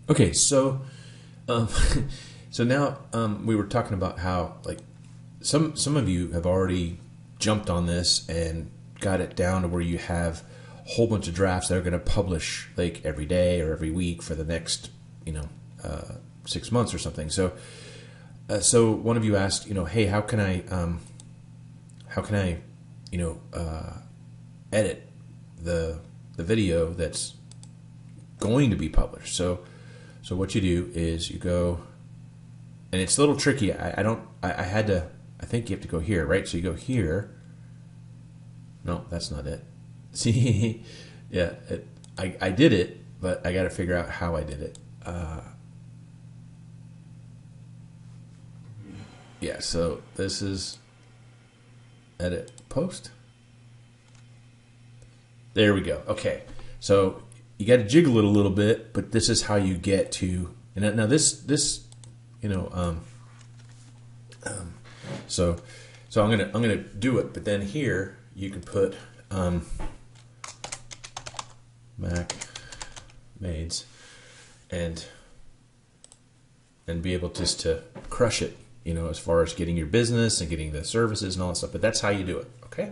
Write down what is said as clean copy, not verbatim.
Okay, so um, so now we were talking about how like some of you have already jumped on this and got it down to where you have a whole bunch of drafts that are going to publish like every day or every week for the next 6 months or something. So one of you asked, hey, how can I edit the video that's going to be published. So what you do is you go, and it's a little tricky. I think you have to go here, right? So you go here. No, that's not it. See, yeah, I did it, but I got to figure out how I did it. Yeah, so this is edit post. There we go. Okay, so you got to jiggle it a little bit, but this is how you get to. And now this, so I'm gonna do it, but then here you can put Mac maids and be able just to crush it, as far as getting your business and getting the services and all that stuff. But that's how you do it. Okay.